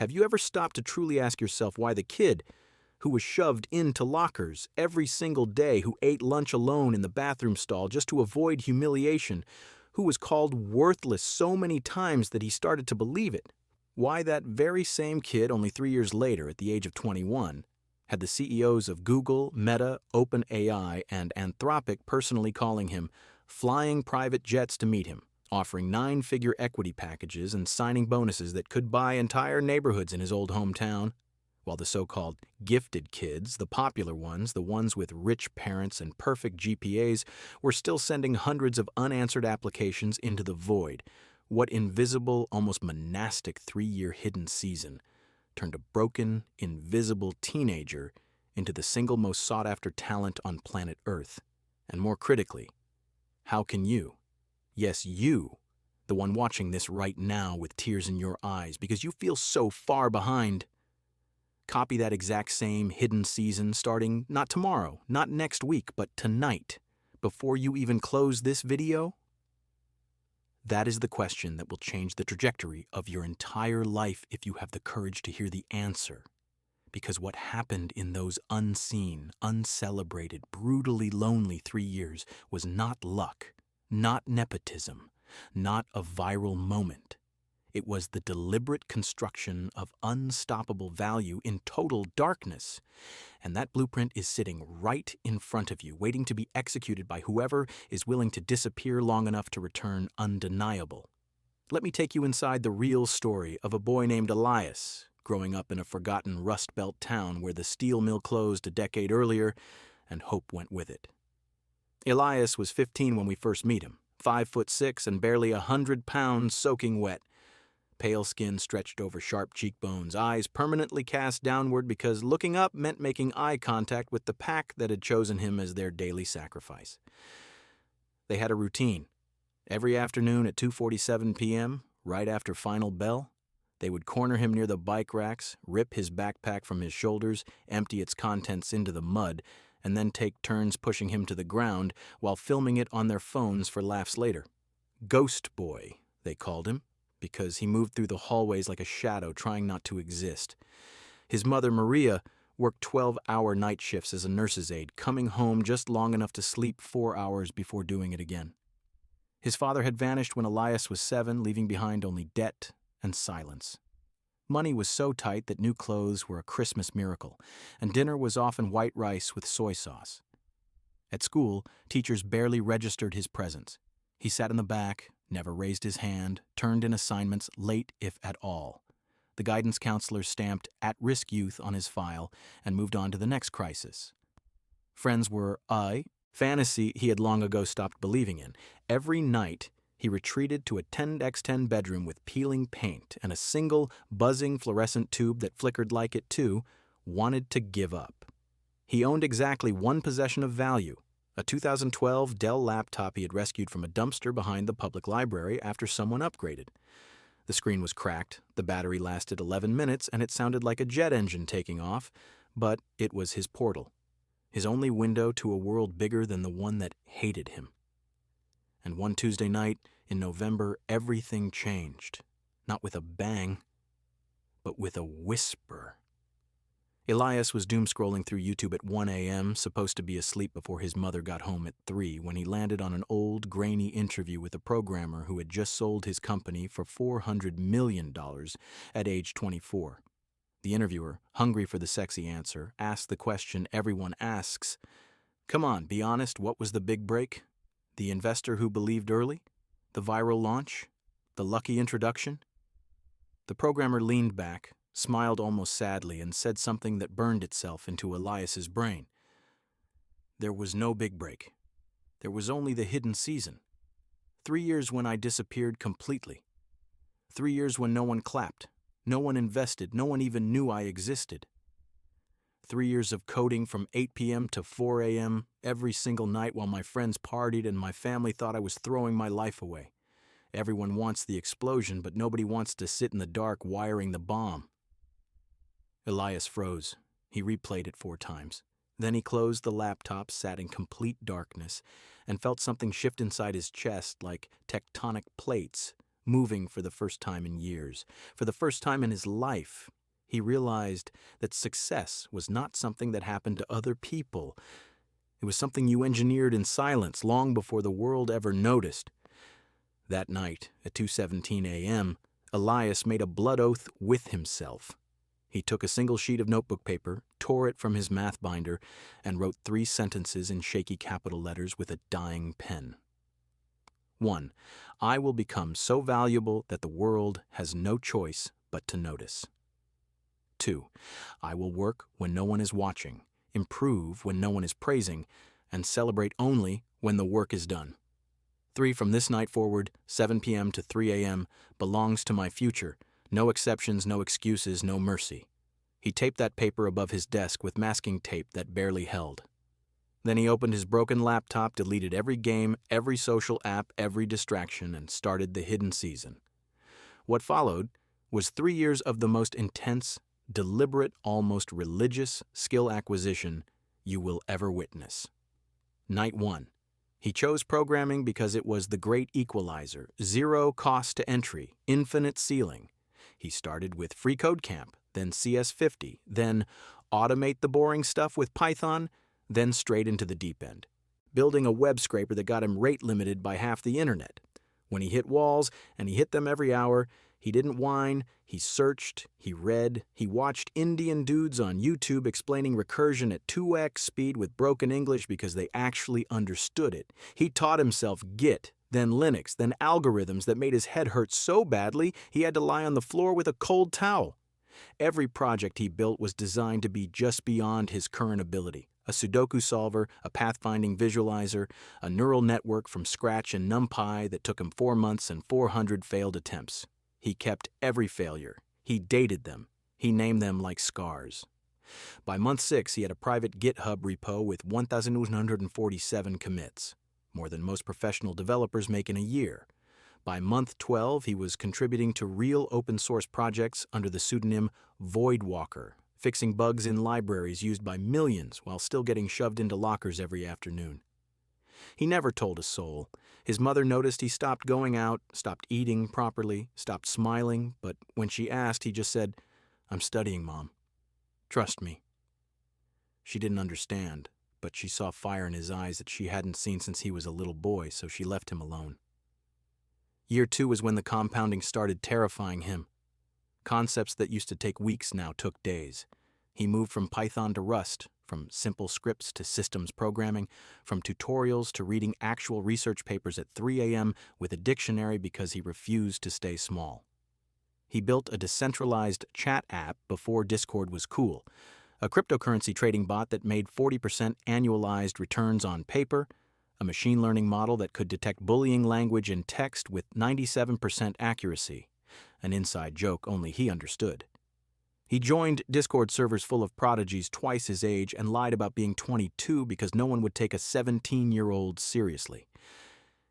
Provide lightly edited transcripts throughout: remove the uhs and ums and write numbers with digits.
Have you ever stopped to truly ask yourself why the kid who was shoved into lockers every single day, who ate lunch alone in the bathroom stall just to avoid humiliation, who was called worthless so many times that he started to believe it, why that very same kid only 3 years later, at the age of 21, had the CEOs of Google, Meta, OpenAI, and Anthropic personally calling him, flying private jets to meet him, offering 9-figure equity packages and signing bonuses that could buy entire neighborhoods in his old hometown, while the so-called gifted kids, the popular ones, the ones with rich parents and perfect GPAs, were still sending hundreds of unanswered applications into the void. What invisible, almost monastic 3-year hidden season turned a broken, invisible teenager into the single most sought-after talent on planet Earth? And more critically, how can you, yes, you, the one watching this right now with tears in your eyes because you feel so far behind, copy that exact same hidden season starting not tomorrow, not next week, but tonight, before you even close this video? That is the question that will change the trajectory of your entire life if you have the courage to hear the answer. Because what happened in those unseen, uncelebrated, brutally lonely 3 years was not luck, not nepotism, not a viral moment. It was the deliberate construction of unstoppable value in total darkness. And that blueprint is sitting right in front of you, waiting to be executed by whoever is willing to disappear long enough to return undeniable. Let me take you inside the real story of a boy named Elias, growing up in a forgotten Rust Belt town where the steel mill closed a decade earlier and hope went with it. Elias was 15 when we first meet him, 5'6" and barely 100 pounds soaking wet. Pale skin stretched over sharp cheekbones, eyes permanently cast downward because looking up meant making eye contact with the pack that had chosen him as their daily sacrifice. They had a routine. Every afternoon at 2:47 p.m., right after final bell, they would corner him near the bike racks, rip his backpack from his shoulders, empty its contents into the mud, and then take turns pushing him to the ground while filming it on their phones for laughs later. Ghost Boy, they called him, because he moved through the hallways like a shadow trying not to exist. His mother, Maria, worked 12-hour night shifts as a nurse's aide, coming home just long enough to sleep 4 hours before doing it again. His father had vanished when Elias was 7, leaving behind only debt and silence. Money was so tight that new clothes were a Christmas miracle, and dinner was often white rice with soy sauce. At school, teachers barely registered his presence. He sat in the back, never raised his hand, turned in assignments late if at all. The guidance counselor stamped at-risk youth on his file and moved on to the next crisis. Friends were fantasy he had long ago stopped believing in. Every night, he retreated to a 10x10 bedroom with peeling paint and a single, buzzing fluorescent tube that flickered like it too, wanted to give up. He owned exactly one possession of value, a 2012 Dell laptop he had rescued from a dumpster behind the public library after someone upgraded. The screen was cracked, the battery lasted 11 minutes, and it sounded like a jet engine taking off, but it was his portal, his only window to a world bigger than the one that hated him. And one Tuesday night in November, everything changed, not with a bang, but with a whisper. Elias was doom-scrolling through YouTube at 1 a.m., supposed to be asleep before his mother got home at 3, when he landed on an old, grainy interview with a programmer who had just sold his company for $400 million at age 24. The interviewer, hungry for the sexy answer, asked the question everyone asks, "Come on, be honest, what was the big break? The investor who believed early? The viral launch? The lucky introduction?" The programmer leaned back, smiled almost sadly, and said something that burned itself into Elias's brain. There was no big break. There was only the hidden season. 3 years when I disappeared completely. 3 years when no one clapped, no one invested, no one even knew I existed. 3 years of coding from 8 p.m. to 4 a.m. every single night while my friends partied and my family thought I was throwing my life away. Everyone wants the explosion, but nobody wants to sit in the dark wiring the bomb. Elias froze. He replayed it 4 times. Then he closed the laptop, sat in complete darkness, and felt something shift inside his chest like tectonic plates, moving for the first time in years. For the first time in his life, he realized that success was not something that happened to other people. It was something you engineered in silence long before the world ever noticed. That night, at 2:17 a.m., Elias made a blood oath with himself. He took a single sheet of notebook paper, tore it from his math binder, and wrote 3 sentences in shaky capital letters with a dying pen. 1. I will become so valuable that the world has no choice but to notice. 2. I will work when no one is watching, improve when no one is praising, and celebrate only when the work is done. 3. From this night forward, 7 p.m. to 3 a.m., belongs to my future. No exceptions, no excuses, no mercy. He taped that paper above his desk with masking tape that barely held. Then he opened his broken laptop, deleted every game, every social app, every distraction, and started the hidden season. What followed was 3 years of the most intense, deliberate, almost religious skill acquisition you will ever witness. Night 1. He chose programming because it was the great equalizer, 0 cost to entry, infinite ceiling. He started with Free Code Camp, then CS50, then automate the boring stuff with Python, then straight into the deep end, building a web scraper that got him rate limited by half the internet. When he hit walls, and he hit them every hour, he didn't whine, he searched, he read, he watched Indian dudes on YouTube explaining recursion at 2x speed with broken English because they actually understood it. He taught himself Git, then Linux, then algorithms that made his head hurt so badly he had to lie on the floor with a cold towel. Every project he built was designed to be just beyond his current ability. A Sudoku solver, a pathfinding visualizer, a neural network from scratch in NumPy that took him 4 months and 400 failed attempts. He kept every failure. He dated them. He named them like scars. By month 6, he had a private GitHub repo with 1,147 commits, more than most professional developers make in a year. By month 12, he was contributing to real open-source projects under the pseudonym Voidwalker, fixing bugs in libraries used by millions while still getting shoved into lockers every afternoon. He never told a soul. His mother noticed he stopped going out, stopped eating properly, stopped smiling, but when she asked, he just said, "I'm studying, Mom. Trust me." She didn't understand, but she saw fire in his eyes that she hadn't seen since he was a little boy, so she left him alone. Year 2 was when the compounding started terrifying him. Concepts that used to take weeks now took days. He moved from Python to Rust, from simple scripts to systems programming, from tutorials to reading actual research papers at 3 a.m. with a dictionary because he refused to stay small. He built a decentralized chat app before Discord was cool, a cryptocurrency trading bot that made 40% annualized returns on paper, a machine learning model that could detect bullying language in text with 97% accuracy, an inside joke only he understood. He joined Discord servers full of prodigies twice his age and lied about being 22 because no one would take a 17-year-old seriously.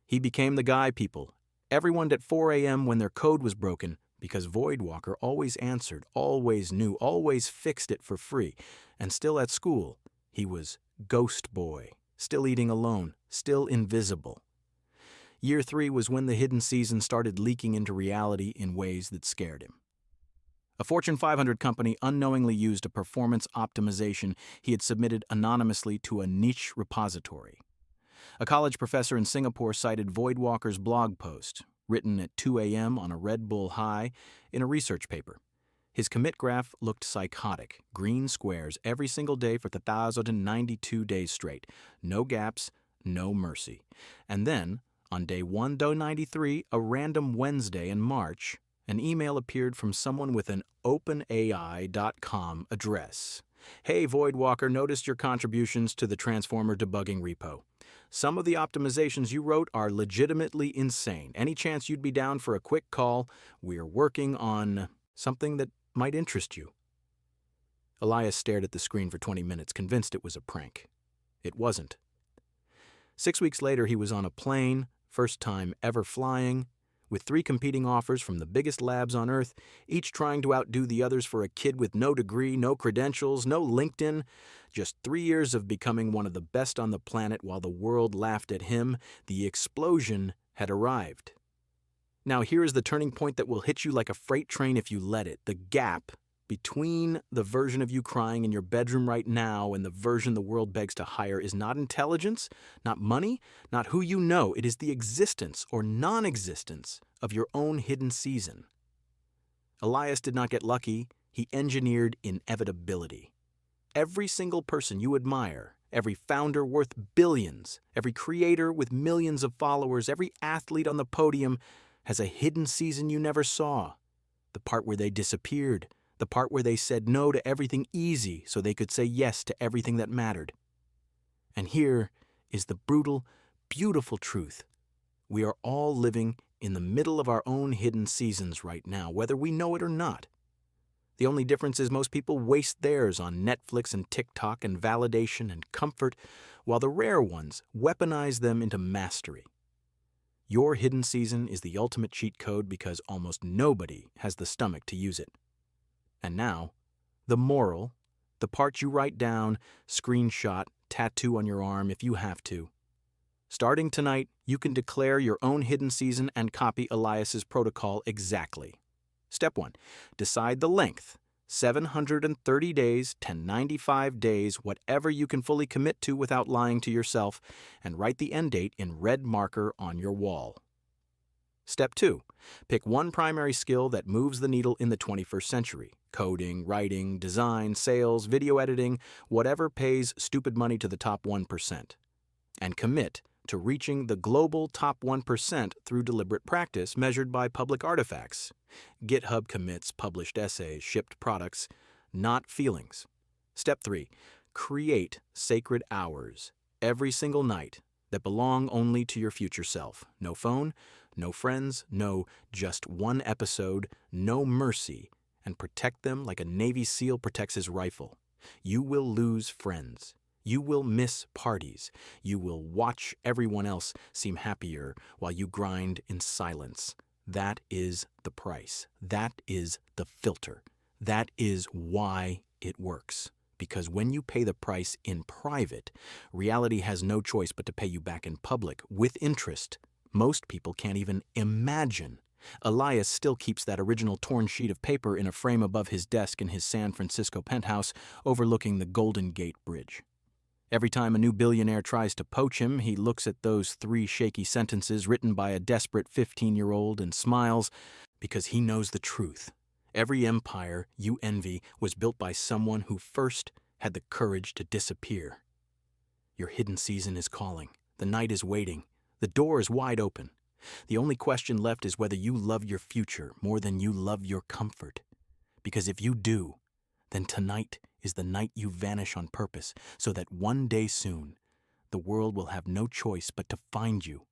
He became the guy people, everyone at 4 a.m. when their code was broken, because Voidwalker always answered, always knew, always fixed it for free. And still at school, he was Ghost Boy, still eating alone, still invisible. Year 3 was when the hidden season started leaking into reality in ways that scared him. A Fortune 500 company unknowingly used a performance optimization he had submitted anonymously to a niche repository. A college professor in Singapore cited Voidwalker's blog post, written at 2 a.m. on a Red Bull high, in a research paper. His commit graph looked psychotic, green squares every single day for 1,092 days straight, no gaps, no mercy. And then, on day 193, a random Wednesday in March, an email appeared from someone with an OpenAI.com address. "Hey, Voidwalker, noticed your contributions to the Transformer debugging repo. Some of the optimizations you wrote are legitimately insane. Any chance you'd be down for a quick call? We're working on something that might interest you." Elias stared at the screen for 20 minutes, convinced it was a prank. It wasn't. 6 weeks later, he was on a plane, first time ever flying, with 3 competing offers from the biggest labs on Earth, each trying to outdo the others for a kid with no degree, no credentials, no LinkedIn. Just 3 years of becoming one of the best on the planet while the world laughed at him. The explosion had arrived. Now here is the turning point that will hit you like a freight train if you let it. The gap between the version of you crying in your bedroom right now and the version the world begs to hire is not intelligence, not money, not who you know. It is the existence or non-existence of your own hidden season. Elias did not get lucky. He engineered inevitability. Every single person you admire, every founder worth billions, every creator with millions of followers, every athlete on the podium has a hidden season you never saw. The part where they disappeared, the part where they said no to everything easy so they could say yes to everything that mattered. And here is the brutal, beautiful truth. We are all living in the middle of our own hidden seasons right now, whether we know it or not. The only difference is most people waste theirs on Netflix and TikTok and validation and comfort, while the rare ones weaponize them into mastery. Your hidden season is the ultimate cheat code because almost nobody has the stomach to use it. And now, the moral, the part you write down, screenshot, tattoo on your arm if you have to. Starting tonight, you can declare your own hidden season and copy Elias's protocol exactly. Step 1. Decide the length. 730 days, 1095 days, whatever you can fully commit to without lying to yourself, and write the end date in red marker on your wall. Step 2. Pick one primary skill that moves the needle in the 21st century. Coding, writing, design, sales, video editing, whatever pays stupid money to the top 1%. And commit to reaching the global top 1% through deliberate practice measured by public artifacts. GitHub commits, published essays, shipped products, not feelings. Step 3. Create sacred hours every single night that belong only to your future self. No phone, no friends, no just one episode, no mercy, and protect them like a Navy SEAL protects his rifle. You will lose friends. You will miss parties. You will watch everyone else seem happier while you grind in silence. That is the price. That is the filter. That is why it works. Because when you pay the price in private, reality has no choice but to pay you back in public with interest. Most people can't even imagine. Elias still keeps that original torn sheet of paper in a frame above his desk in his San Francisco penthouse overlooking the Golden Gate Bridge. Every time a new billionaire tries to poach him, he looks at those 3 shaky sentences written by a desperate 15-year-old and smiles because he knows the truth. Every empire you envy was built by someone who first had the courage to disappear. Your hidden season is calling. The night is waiting. The door is wide open. The only question left is whether you love your future more than you love your comfort. Because if you do, then tonight is the night you vanish on purpose so that one day soon, the world will have no choice but to find you